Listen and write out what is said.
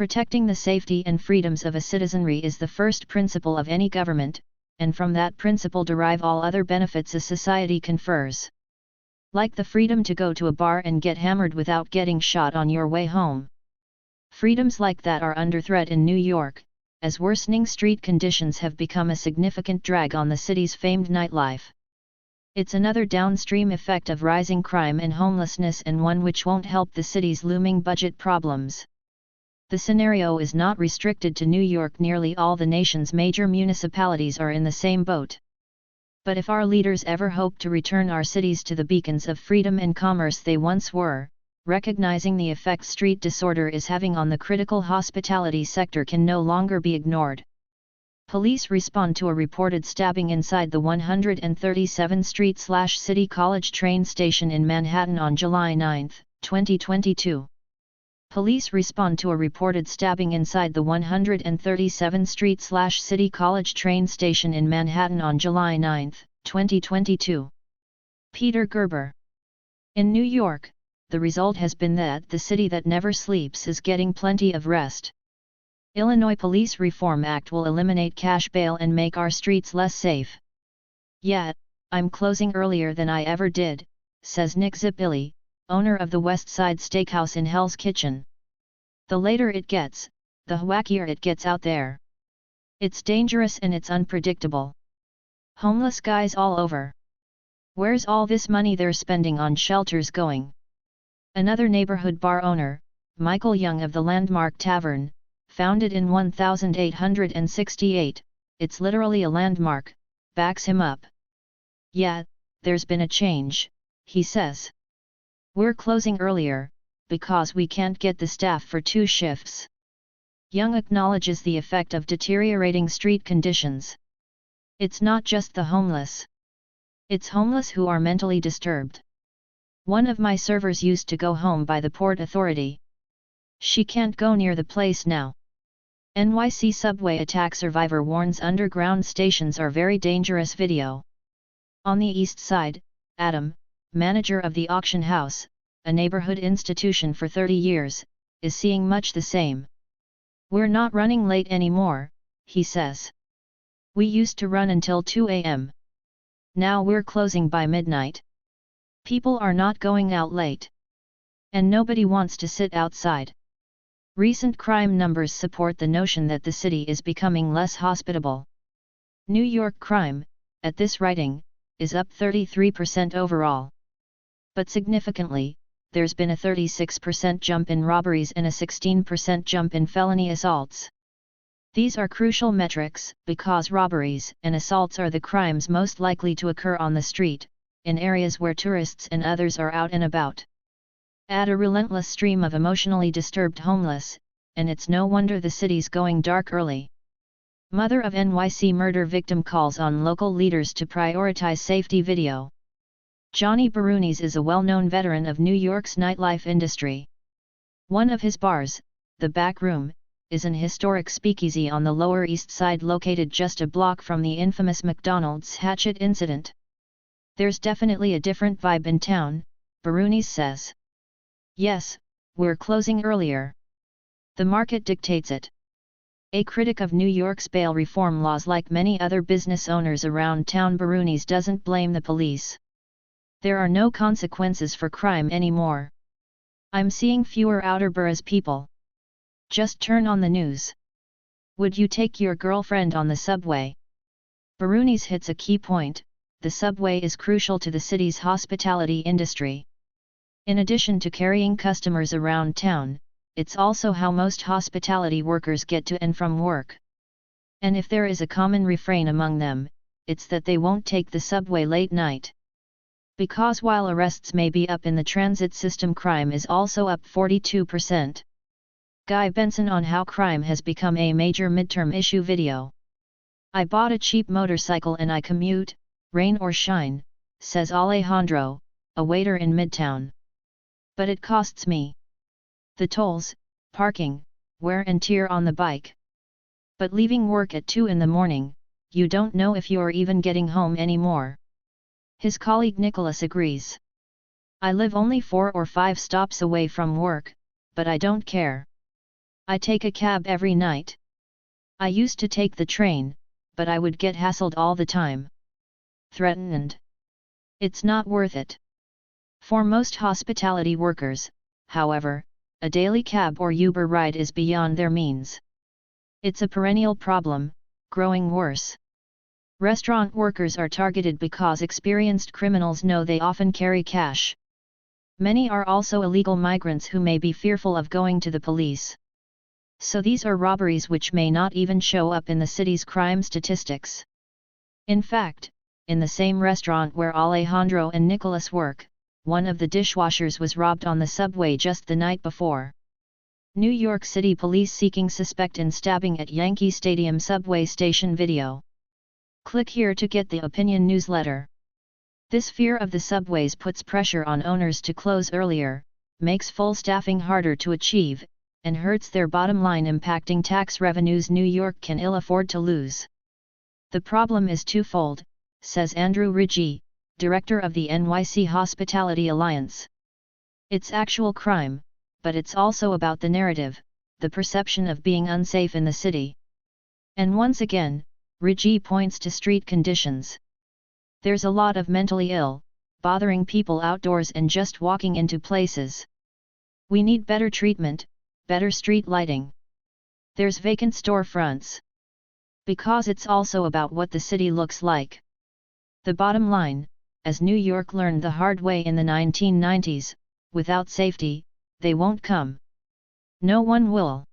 Protecting the safety and freedoms of a citizenry is the first principle of any government, and from that principle derive all other benefits a society confers. Like the freedom to go to a bar and get hammered without getting shot on your way home. Freedoms like that are under threat in New York, as worsening street conditions have become a significant drag on the city's famed nightlife. It's another downstream effect of rising crime and homelessness, and one which won't help the city's looming budget problems. The scenario is not restricted to New York. Nearly all the nation's major municipalities are in the same boat. But if our leaders ever hope to return our cities to the beacons of freedom and commerce they once were, recognizing the effect street disorder is having on the critical hospitality sector can no longer be ignored. Police respond to a reported stabbing inside the 137th Street/City College train station in Manhattan on July 9, 2022. Police respond to a reported stabbing inside the 137th Street/City College train station in Manhattan on July 9, 2022. Peter Gerber. In New York, the result has been that the city that never sleeps is getting plenty of rest. Illinois Police Reform Act will eliminate cash bail and make our streets less safe. Yet, I'm closing earlier than I ever did, says Nick Zipilli, owner of the West Side Steakhouse in Hell's Kitchen. The later it gets, the wackier it gets out there. It's dangerous and it's unpredictable. Homeless guys all over. Where's all this money they're spending on shelters going? Another neighborhood bar owner, Michael Young of the Landmark Tavern, founded in 1868, it's literally a landmark, backs him up. Yeah, there's been a change, he says. We're closing earlier, because we can't get the staff for 2 shifts. Young acknowledges the effect of deteriorating street conditions. It's not just the homeless. It's homeless who are mentally disturbed. One of my servers used to go home by the Port Authority. She can't go near the place now. NYC subway attack survivor warns underground stations are very dangerous. Video. On the East Side, Adam, manager of the Auction House, a neighborhood institution for 30 years, is seeing much the same. We're not running late anymore, he says. We used to run until 2 a.m. Now we're closing by midnight. People are not going out late. And nobody wants to sit outside. Recent crime numbers support the notion that the city is becoming less hospitable. New York crime, at this writing, is up 33% overall. But significantly, there's been a 36% jump in robberies and a 16% jump in felony assaults. These are crucial metrics, because robberies and assaults are the crimes most likely to occur on the street, in areas where tourists and others are out and about. Add a relentless stream of emotionally disturbed homeless, and it's no wonder the city's going dark early. Mother of NYC murder victim calls on local leaders to prioritize safety. Video. Johnny Barouni's is a well-known veteran of New York's nightlife industry. One of his bars, the Back Room, is an historic speakeasy on the Lower East Side located just a block from the infamous McDonald's hatchet incident. There's definitely a different vibe in town, Barouni's says. Yes, we're closing earlier. The market dictates it. A critic of New York's bail reform laws, like many other business owners around town, Barouni's doesn't blame the police. There are no consequences for crime anymore. I'm seeing fewer outer boroughs people. Just turn on the news. Would you take your girlfriend on the subway? Barouni's hits a key point. The subway is crucial to the city's hospitality industry. In addition to carrying customers around town, it's also how most hospitality workers get to and from work. And if there is a common refrain among them, it's that they won't take the subway late night. Because while arrests may be up in the transit system, crime is also up 42%. Guy Benson on how crime has become a major midterm issue. Video. I bought a cheap motorcycle and I commute, rain or shine, says Alejandro, a waiter in Midtown. But it costs me the tolls, parking, wear and tear on the bike. But leaving work at 2 in the morning, you don't know if you're even getting home anymore. His colleague Nicholas agrees. I live only 4 or 5 stops away from work, but I don't care. I take a cab every night. I used to take the train, but I would get hassled all the time. Threatened. It's not worth it. For most hospitality workers, however, a daily cab or Uber ride is beyond their means. It's a perennial problem, growing worse. Restaurant workers are targeted because experienced criminals know they often carry cash. Many are also illegal migrants who may be fearful of going to the police. So these are robberies which may not even show up in the city's crime statistics. In fact, in the same restaurant where Alejandro and Nicholas work, one of the dishwashers was robbed on the subway just the night before. New York City police seeking suspect in stabbing at Yankee Stadium subway station video. Click here to get the opinion newsletter. This fear of the subways puts pressure on owners to close earlier, makes full staffing harder to achieve, and hurts their bottom line, impacting tax revenues New York can ill afford to lose. The problem is twofold, says Andrew Ridgey, director of the NYC Hospitality Alliance. It's actual crime, but it's also about the narrative, the perception of being unsafe in the city. And once again, Ridgey points to street conditions. There's a lot of mentally ill, bothering people outdoors and just walking into places. We need better treatment, better street lighting. There's vacant storefronts. Because it's also about what the city looks like. The bottom line, as New York learned the hard way in the 1990s, without safety, they won't come. No one will.